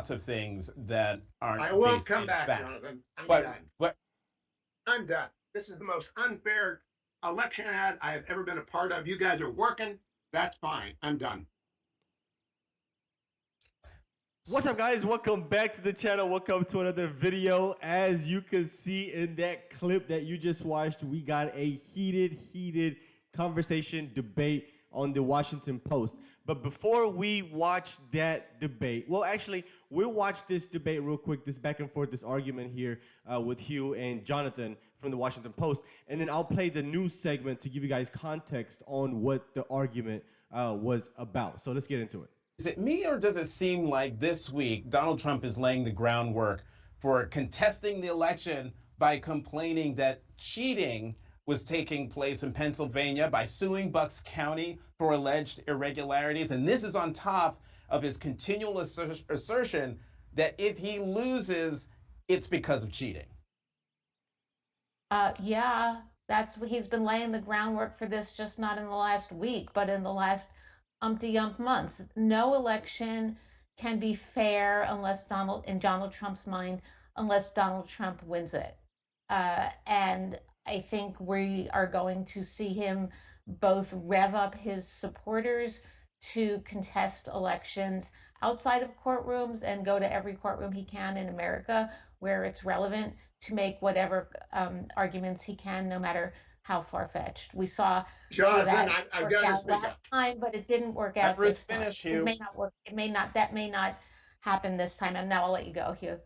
lots of things that aren't. I won't come back, Jonathan. I'm done. What? I'm done. This is the most unfair election ad I have ever been a part of. You guys are working. That's fine. I'm done. What's up, guys? Welcome back to the channel. Welcome to another video. As you can see in that clip that you just watched, we got a heated conversation debate on the Washington Post. But before we watch that debate, well, actually, we'll watch this debate real quick, this back and forth, this argument here with Hugh and Jonathan from the Washington Post. And then I'll play the news segment to give you guys context on what the argument was about. So let's get into it. Is it me, or does it seem like this week Donald Trump is laying the groundwork for contesting the election by complaining that cheating was taking place in Pennsylvania by suing Bucks County for alleged irregularities? And this is on top of his continual assertion that if he loses, it's because of cheating. Yeah, that's what he's been laying the groundwork for this, just not in the last week, but in the last umpty-ump months. No election can be fair unless in Donald Trump's mind, unless Donald Trump wins it. And I think we are going to see him both rev up his supporters to contest elections outside of courtrooms and go to every courtroom he can in America where it's relevant to make whatever arguments he can, no matter how far-fetched. We saw Jonathan, I've got out last time, but it didn't work out this time. Finish, Hugh. It may not work. That may not happen this time. And now I'll let you go, Hugh.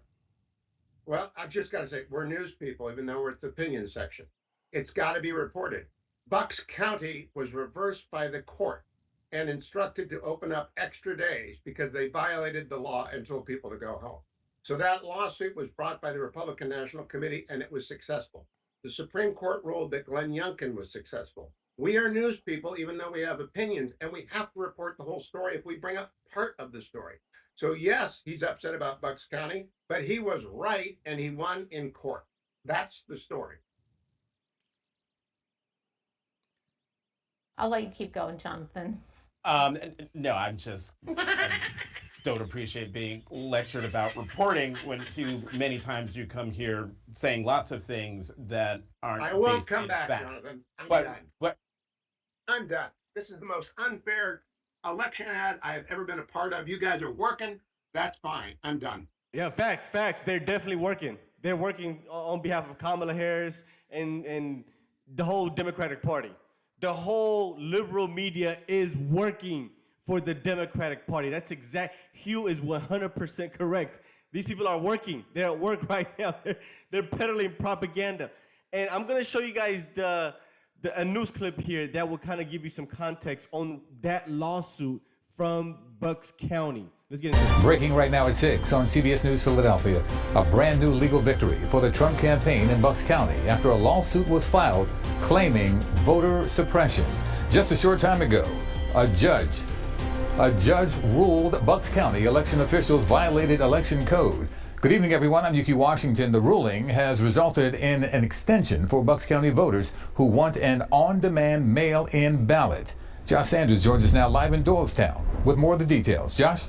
Well, I've just got to say, we're news people, even though we're at the opinion section. It's got to be reported. Bucks County was reversed by the court and instructed to open up extra days because they violated the law and told people to go home. So that lawsuit was brought by the Republican National Committee, and it was successful. The Supreme Court ruled that Glenn Youngkin was successful. We are news people, even though we have opinions, and we have to report the whole story if we bring up part of the story. So yes, he's upset about Bucks County, but he was right, and he won in court. That's the story. I'll let you keep going, Jonathan. No, I don't appreciate being lectured about reporting when many times you come here saying lots of things that aren't. I won't come back, Jonathan. I'm done. I'm done. This is the most unfair election ad I have ever been a part of. You guys are working. That's fine. I'm done. Yeah, facts. They're definitely working. They're working on behalf of Kamala Harris and the whole Democratic Party. The whole liberal media is working for the Democratic Party. That's exact. Hugh is 100% correct. These people are working. They're at work right now. They're peddling propaganda. And I'm going to show you guys a news clip here that will kind of give you some context on that lawsuit from Bucks County. Let's get into it. Breaking right now at 6 on CBS News Philadelphia. A brand new legal victory for the Trump campaign in Bucks County after a lawsuit was filed claiming voter suppression. Just a short time ago, a judge ruled Bucks County election officials violated election code. Good evening, everyone. I'm Yuki Washington. The ruling has resulted in an extension for Bucks County voters who want an on-demand mail-in ballot. Josh Sanders joins us now live in Doylestown with more of the details. Josh?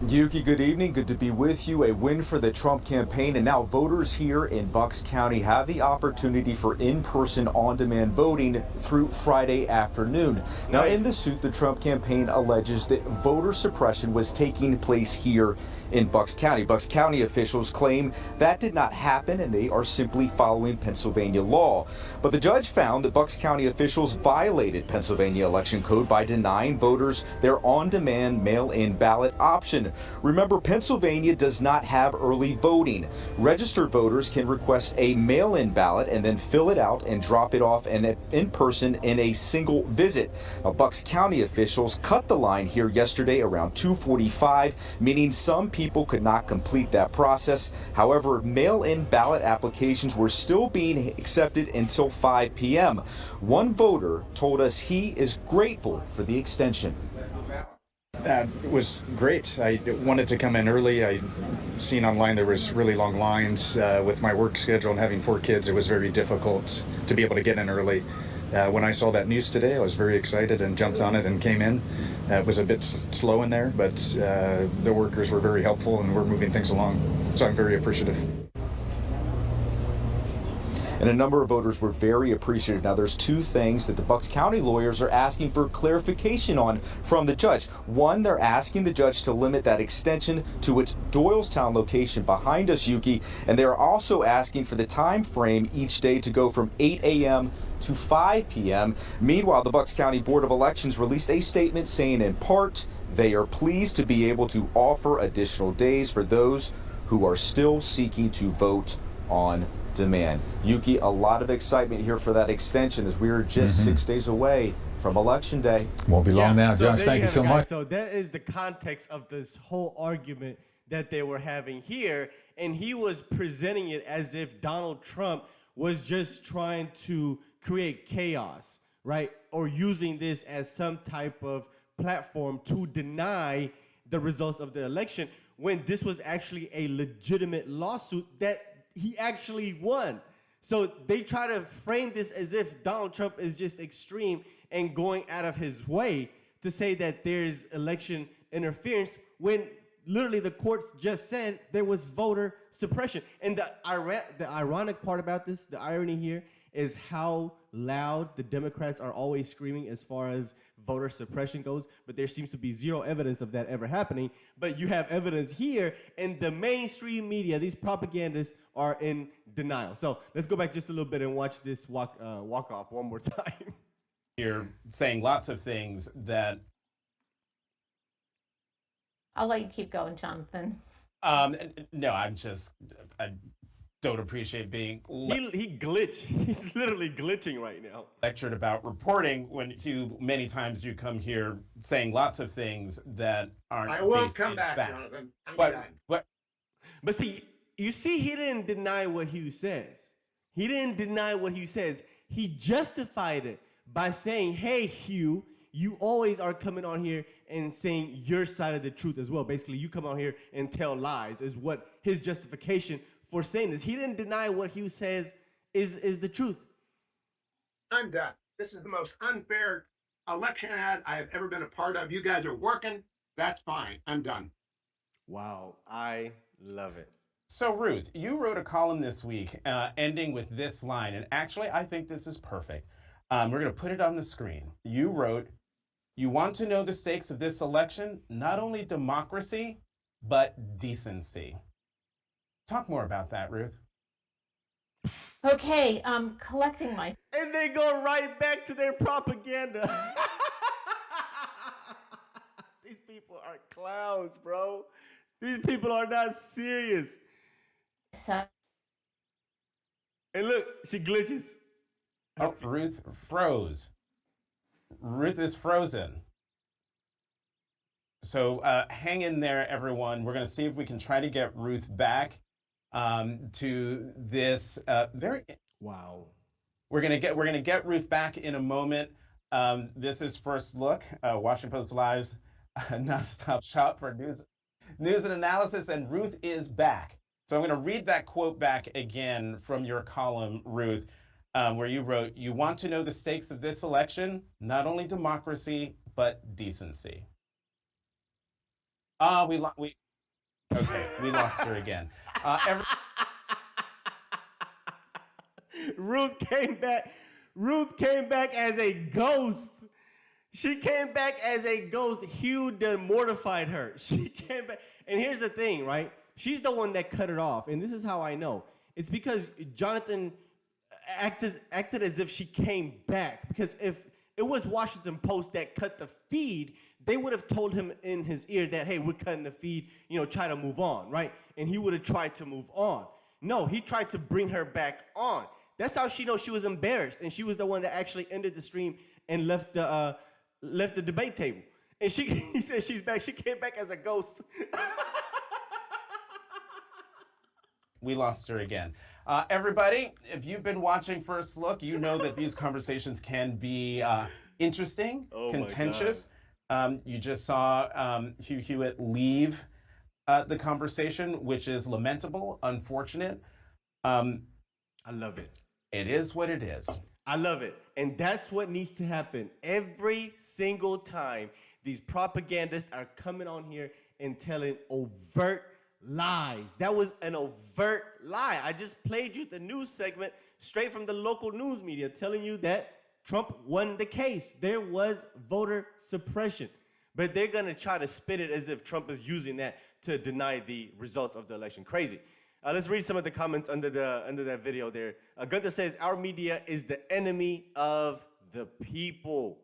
Yuki, good evening. Good to be with you. A win for the Trump campaign, and now voters here in Bucks County have the opportunity for in-person on-demand voting through Friday afternoon. Now, in the suit, the Trump campaign alleges that voter suppression was taking place here in Bucks County. Bucks County officials claim that did not happen, and they are simply following Pennsylvania law. But the judge found that Bucks County officials violated Pennsylvania election code by denying voters their on-demand mail-in ballot option. Remember, Pennsylvania does not have early voting. Registered voters can request a mail-in ballot and then fill it out and drop it off in person in a single visit. Now, Bucks County officials cut the line here yesterday around 2:45, meaning some people could not complete that process. However, mail-in ballot applications were still being accepted until 5 p.m. One voter told us he is grateful for the extension. That was great. I wanted to come in early. I seen online there was really long lines with my work schedule and having 4 kids. It was very difficult to be able to get in early. When I saw that news today, I was very excited and jumped on it and came in. It was a bit slow in there, but the workers were very helpful and we're moving things along. So I'm very appreciative. And a number of voters were very appreciative. Now, there's two things that the Bucks County lawyers are asking for clarification on from the judge. One, they're asking the judge to limit that extension to its Doylestown location behind us, Yuki. And they're also asking for the time frame each day to go from 8 a.m. to 5 p.m. Meanwhile, the Bucks County Board of Elections released a statement saying, in part, they are pleased to be able to offer additional days for those who are still seeking to vote on demand. Yuki, a lot of excitement here for that extension as we are just 6 days away from Election Day. Won't be long now. Josh, thank you so much. So that is the context of this whole argument that they were having here. And he was presenting it as if Donald Trump was just trying to create chaos, right? Or using this as some type of platform to deny the results of the election, when this was actually a legitimate lawsuit that he actually won. So they try to frame this as if Donald Trump is just extreme and going out of his way to say that there's election interference when literally the courts just said there was voter suppression. And the ironic part about this, the irony here, is how loud the Democrats are always screaming as far as voter suppression goes, but there seems to be zero evidence of that ever happening. But you have evidence here, and the mainstream media, these propagandists, are in denial. So let's go back just a little bit and watch this walk off one more time. You're saying lots of things that. I'll let you keep going, Jonathan. No, I don't appreciate being he glitched. He's literally glitching right now. lectured about reporting when many times you come here saying lots of things that aren't. I will based come in back, fact. Jonathan. I'm done. But see, you see, he didn't deny what Hugh says. He didn't deny what Hugh says. He justified it by saying, hey, Hugh, you always are coming on here and saying your side of the truth as well. Basically, you come on here and tell lies is what his justification for saying this. He didn't deny what Hugh says is the truth. I'm done. This is the most unfair election ad I have ever been a part of. You guys are working. That's fine. I'm done. Wow, I love it. So, Ruth, you wrote a column this week ending with this line, and actually, I think this is perfect. We're going to put it on the screen. You wrote, "You want to know the stakes of this election? Not only democracy, but decency." Talk more about that, Ruth. Okay, collecting my. And they go right back to their propaganda. These people are clowns, bro. These people are not serious. And look, she glitches. Oh, Ruth froze. Ruth is frozen. So hang in there, everyone. We're going to see if we can try to get Ruth back to this very. Wow. We're gonna get Ruth back in a moment. This is First Look, Washington Post Live's nonstop shop for news and analysis, and Ruth is back. So I'm going to read that quote back again from your column, Ruth, where you wrote, "You want to know the stakes of this election? Not only democracy, but decency." We lost her again. Ruth came back. Ruth came back as a ghost. She came back as a ghost. Hugh done mortified her. She came back. And here's the thing, right? She's the one that cut it off. And this is how I know. It's because Jonathan acted as if she came back. Because if it was Washington Post that cut the feed, they would have told him in his ear that, hey, we're cutting the feed, try to move on, right? And he would have tried to move on. No, he tried to bring her back on. That's how she knows she was embarrassed. And she was the one that actually ended the stream and left the debate table. And he said she's back. She came back as a ghost. We lost her again. Everybody, if you've been watching First Look, you know that these conversations can be interesting, contentious. You just saw Hugh Hewitt leave the conversation, which is lamentable, unfortunate. I love it. It is what it is. I love it. And that's what needs to happen. Every single time these propagandists are coming on here and telling overt lies. That was an overt lie. I just played you the news segment straight from the local news media telling you that Trump won the case. There was voter suppression. But they're going to try to spin it as if Trump is using that to deny the results of the election. Crazy. Let's read some of the comments under that video there. Gunther says, our media is the enemy of the people.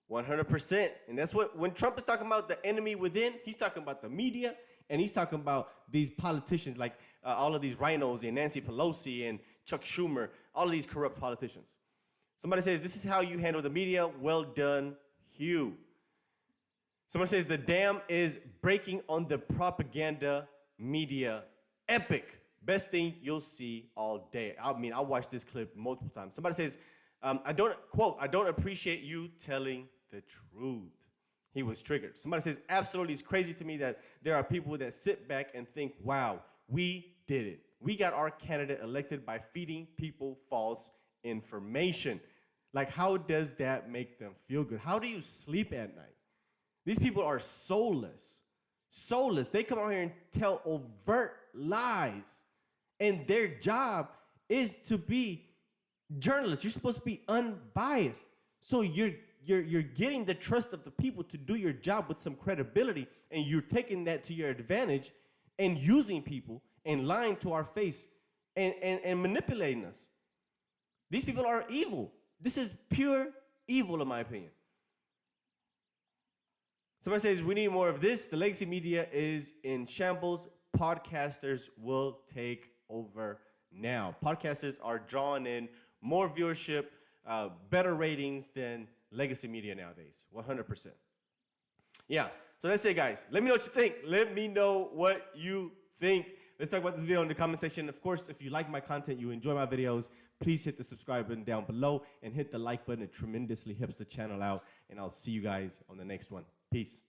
100%. And that's what, when Trump is talking about the enemy within, he's talking about the media, and he's talking about these politicians like all of these rhinos and Nancy Pelosi and Chuck Schumer, all of these corrupt politicians. Somebody says, this is how you handle the media. Well done, Hugh. Someone says, the dam is breaking on the propaganda media. Epic. Best thing you'll see all day. I mean, I watched this clip multiple times. Somebody says, I don't appreciate you telling the truth. He was triggered. Somebody says, absolutely, it's crazy to me that there are people that sit back and think, wow, we did it. We got our candidate elected by feeding people false information. Like, how does that make them feel good? How do you sleep at night? These people are soulless. Soulless. They come out here and tell overt lies. And their job is to be journalists. You're supposed to be unbiased. So you're getting the trust of the people to do your job with some credibility, and you're taking that to your advantage and using people and lying to our face and manipulating us. These people are evil. This is pure evil, in my opinion. Somebody says, we need more of this. The legacy media is in shambles. Podcasters will take over now. Podcasters are drawing in more viewership, better ratings than legacy media nowadays. 100%. Yeah, so that's it, guys. Let me know what you think. Let me know what you think. Let's talk about this video in the comment section. Of course, if you like my content, you enjoy my videos, please hit the subscribe button down below and hit the like button. It tremendously helps the channel out. And I'll see you guys on the next one. Peace.